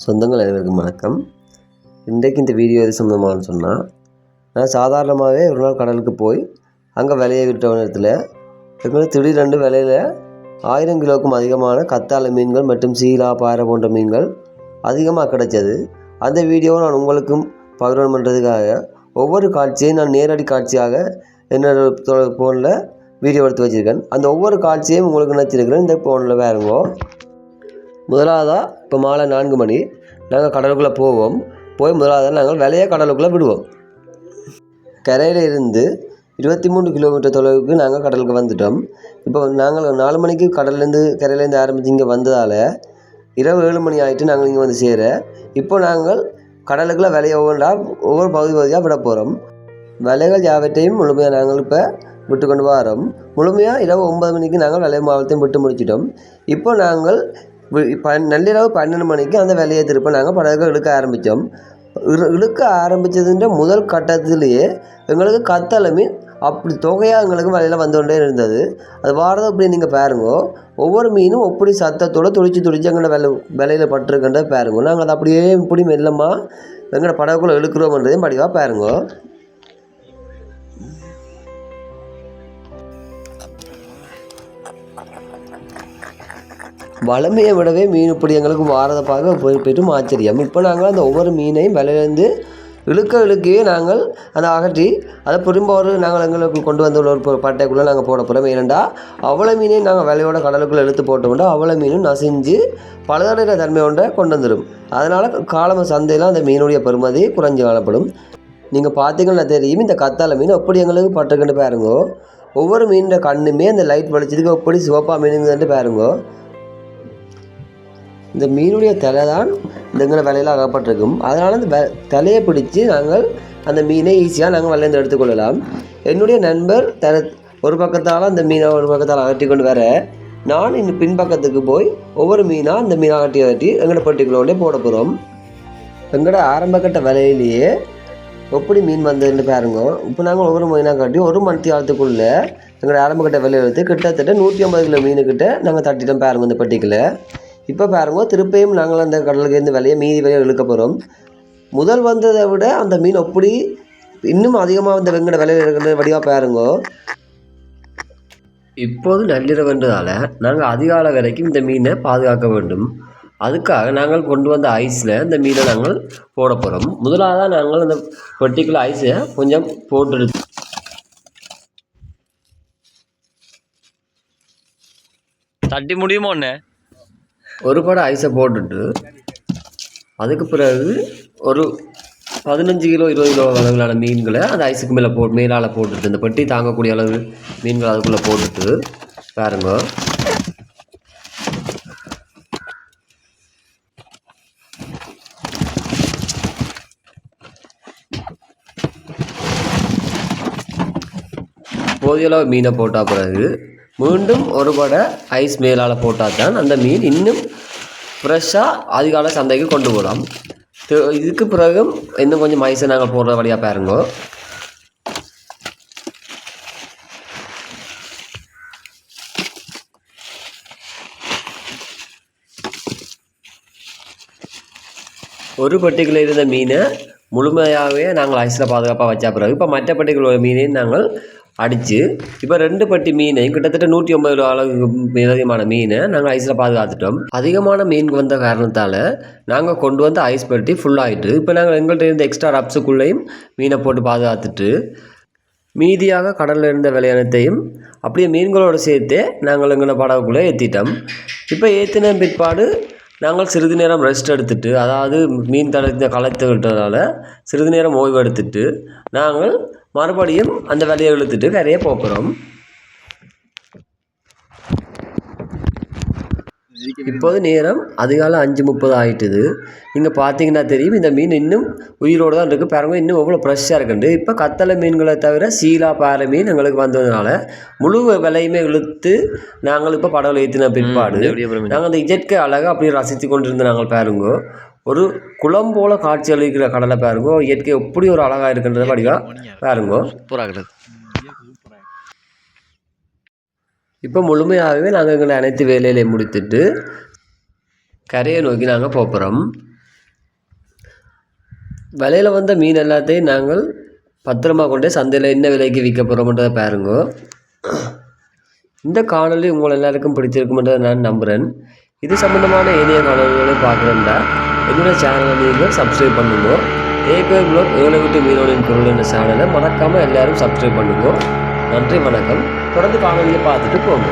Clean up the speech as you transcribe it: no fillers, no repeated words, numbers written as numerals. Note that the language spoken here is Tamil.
சொந்தங்கள் அனைவருக்கும் வணக்கம். இன்றைக்கு இந்த வீடியோ எது சம்மந்தமானு சொன்னால், நான் சாதாரணமாகவே ஒரு நாள் கடலுக்கு போய் அங்கே விலையை விட்ட நேரத்தில் எங்களுக்கு திடீரென்று விலையில் 1000 கிலோவுக்கும் அதிகமான கத்தாழை மீன்கள் மற்றும் சீலா பாறை போன்ற மீன்கள் அதிகமாக கிடைச்சது. அந்த வீடியோவை நான் உங்களுக்கும் பகிர்வு பண்ணுறதுக்காக ஒவ்வொரு காட்சியையும் நான் நேரடி காட்சியாக என்னோட ஃபோனில் வீடியோ எடுத்து வச்சுருக்கேன். அந்த ஒவ்வொரு காட்சியையும் உங்களுக்கு நினச்சிருக்கிறேன். இந்த ஃபோனில் பாருங்கோ. முதலாவதாக இப்போ மாலை 4 மணி நாங்கள் கடலுக்குள்ளே போய் முதலாவதாக நாங்கள் விலையை கடலுக்குள்ளே விடுவோம். கரையில் இருந்து 23 கிலோமீட்டர் தொலைவுக்கு நாங்கள் கடலுக்கு வந்துட்டோம். இப்போ நாங்கள் 4 மணிக்கு கரையிலேருந்து ஆரம்பித்து இங்கே வந்ததால் இரவு 7 மணி ஆகிட்டு நாங்கள் இங்கே வந்து சேர இப்போ நாங்கள் கடலுக்குள்ளே விலையை ஒவ்வொரு பகுதியாக விட போகிறோம். விலைகள் யாவற்றையும் முழுமையாக நாங்கள் இப்போ விட்டு கொண்டு வரோம். முழுமையாக இரவு 9 மணிக்கு நாங்கள் விலை மாவட்டத்தையும் விட்டு முடிச்சிட்டோம். இப்போ நாங்கள் நள்ளிரவு 12 மணிக்கு அந்த விலையை திருப்ப நாங்கள் படகுகள் இழுக்க ஆரம்பித்ததுன்ற முதல் கட்டத்திலேயே எங்களுக்கு கத்தாழை மீன் அப்படி தொகையாக எங்களுக்கு விலையில் வந்து கொண்டே இருந்தது. அது வாரதை அப்படி நீங்கள் பாருங்க. ஒவ்வொரு மீனும் எப்படி சத்தத்தோடு துடிச்சு எங்களோட விலையில் பட்டிருக்கின்ற பாருங்க. நாங்கள் அதை அப்படியே இப்படி மெல்லமாக எங்களோட படகுக்குள்ளே இழுக்கிறோம்ன்றதையும் படிவாக பாருங்க. வளமையை விடவே மீன் இப்படி எங்களுக்கு வாரதை பார்க்க போய்ட்டும் ஆச்சரியம். இப்போ நாங்கள் அந்த ஒவ்வொரு மீனையும் விலையிலேருந்து இழுக்கவே நாங்கள் அதை அகற்றி அதை திரும்ப நாங்கள் எங்களுக்கு கொண்டு வந்து ஒரு பட்டைக்குள்ளே நாங்கள் போட போகிறோம். ஏனெண்டா அவ்வளோ மீனையும் நாங்கள் விலையோட கடலுக்குள்ளே இழுத்து போட்டோம்னா அவ்வளோ மீனும் நசிஞ்சு பலதடைகிற தன்மை கொண்ட கொண்டு வந்துடும். அதனால் காலம சந்தையில் அந்த மீனுடைய பெறுமதி குறைஞ்சி காணப்படும். நீங்கள் பார்த்தீங்கன்னா தெரியும் இந்த கத்தாழை மீன் எப்படி எங்களுக்கு பட்டுக்கிட்டு பாருங்க. ஒவ்வொரு மீனோட கண்ணுமே அந்த லைட் வலிச்சதுக்கு எப்படி சிவப்பாக மீனுங்கன்ட்டு பாருங்க. இந்த மீனுடைய தலை தான் எங்களை விலையில் அகப்பட்டிருக்கும். அதனால் அந்த தலையை பிடிச்சி நாங்கள் அந்த மீனை ஈஸியாக நாங்கள் விலையிலேருந்து எடுத்துக்கொள்ளலாம். என்னுடைய நண்பர் ஒரு பக்கத்தால் அந்த மீனை ஒரு பக்கத்தால் அகட்டி கொண்டு வர நான் இன்னும் பின்பக்கத்துக்கு போய் ஒவ்வொரு மீனாக அந்த மீனை அகட்டி எங்களோட பர்டிகுலர்லேயே போட போகிறோம். எங்களோட ஆரம்பக்கட்ட விலையிலேயே எப்படி மீன் வந்ததுன்னு பாருங்க. இப்போ நாங்கள் ஒவ்வொரு மீனாக காட்டி ஒரு மணி காலத்துக்குள்ளே எங்களோட ஆரம்பக்கட்ட விலையை எடுத்து கிட்டத்தட்ட 150 கிலோ மீனுக்கிட்ட நாங்கள் தட்டிட்டோம் பாருங்க இந்த பட்டிக்கில். இப்போ பாருங்க திருப்பியும் நாங்கள் அந்த கடலுக்கு இருந்து மீதி விலையை இழுக்க போகிறோம். முதல் வந்ததை விட அந்த மீன் எப்படி இன்னும் அதிகமாக இந்த வெங்கட விலையில் இருக்கிற வடிவாக பாருங்க. இப்போது நள்ளிரவுன்றதால் நாங்கள் அதிகாலை வரைக்கும் இந்த மீனை பாதுகாக்க வேண்டும். அதுக்காக நாங்கள் கொண்டு வந்த ஐஸில் இந்த மீனை நாங்கள் போட போகிறோம். முதலாக நாங்கள் அந்த பர்டிகுலர் ஐஸை கொஞ்சம் போட்டு தட்டி முடியுமோ ஒன்று ஒரு படம் ஐஸை போட்டுட்டு அதுக்கு பிறகு ஒரு 15 கிலோ 20 கிலோ அளவிலான மீன்களை அந்த ஐஸுக்கு மேலால் போட்டுட்டு இந்த பெட்டி தாங்கக்கூடிய அளவு மீன்களை அதுக்குள்ளே போட்டுட்டு பாருங்க. போதிய அளவு மீனை போட்டால் பிறகு மீண்டும் ஒரு படை ஐஸ் மேலால் போட்டால் தான் அந்த மீன் இன்னும் ஃப்ரெஷ்ஷாக அதிகாலை சந்தைக்கு கொண்டு போகலாம். இதுக்கு பிறகு இன்னும் கொஞ்சம் ஐஸை நாங்கள் போடுற வழியாக பாருங்க. ஒரு பட்டிக்குள்ளே இருந்த மீனை முழுமையாகவே நாங்கள் ஐஸில் பாதுகாப்பாக வச்சா பிறகு இப்போ மற்ற பட்டிக்குள்ள மீனையும் நாங்கள் அடித்து இப்போ 2 பட்டி மீனையும் கிட்டத்தட்ட 150 கிலோ அளவுக்கு அதிகமான மீனை நாங்கள் ஐஸில் பாதுகாத்துட்டோம். அதிகமான மீன் வந்த காரணத்தால் நாங்கள் கொண்டு வந்த ஐஸ் பட்டி ஃபுல்லாகிட்டு இப்போ நாங்கள் எங்கள்கிட்ட இருந்த எக்ஸ்ட்ரா ரப்ஸுக்குள்ளேயும் மீனை போட்டு பாதுகாத்துட்டு மீதியாக கடலில் இருந்த விளையாணத்தையும் அப்படியே மீன்களோடு சேர்த்தே நாங்கள் எங்களை படகுக்குள்ளே ஏற்றிட்டோம். இப்போ ஏற்றின பிற்பாடு நாங்கள் சிறிது நேரம் ரெஸ்ட் எடுத்துட்டு, அதாவது மீன் களைத்து விட்டதால் சிறிது நேரம் ஓய்வு எடுத்துட்டு நாங்கள் மறுபடியும் அந்த வேலையை இழுத்துட்டு கரையை போகிறோம். இப்போது நேரம் அதிகாலை 5:30 ஆகிட்டுது. நீங்கள் பார்த்தீங்கன்னா தெரியும் இந்த மீன் இன்னும் உயிரோடு தான் இருக்குது பாருங்க. இன்னும் எவ்வளோ ஃப்ரெஷ்ஷாக இருக்குண்டு. இப்போ கத்தலை மீன்களை தவிர சீலா பாறை மீன் எங்களுக்கு வந்ததுனால முழு விலையுமே இழுத்து நாங்கள் இப்போ படகுல ஏற்றின பிற்பாடு நாங்கள் அந்த இயற்கை அழகாக அப்படியே ரசித்து கொண்டிருந்த நாங்கள் பாருங்க. ஒரு குளம் போல காட்சி அளிக்கிற கடலை பாருங்க. இயற்கை எப்படி ஒரு அழகாக இருக்குன்றத வடிவாக பாருங்க. இப்போ முழுமையாகவே நாங்கள் எங்களை அனைத்து வேலையிலையும் முடித்துட்டு கரையை நோக்கி நாங்கள் போகிறோம். விலையில் வந்த மீன் எல்லாத்தையும் நாங்கள் பத்திரமா கொண்டு சந்தையில் என்ன விலைக்கு விற்க போகிறோம்ன்றதை பாருங்க. இந்த காணொலி உங்கள் எல்லாருக்கும் பிடிச்சிருக்குமென்றதை நான் நம்புகிறேன். இது சம்மந்தமான ஏனைய காணொலிகளை பார்க்குறேன்டா என்னோடய சேனலை நீங்கள் சப்ஸ்கிரைப் பண்ணுங்க. ஏகே ப்ளாக் ஏழை விட்டு மீனோனின் குரல் என்ற சேனலை மறக்காமல் எல்லோரும் சப்ஸ்கிரைப் பண்ணுங்க. நன்றி, வணக்கம். தொடர்ந்து காணொலியை பார்த்துட்டு போங்க.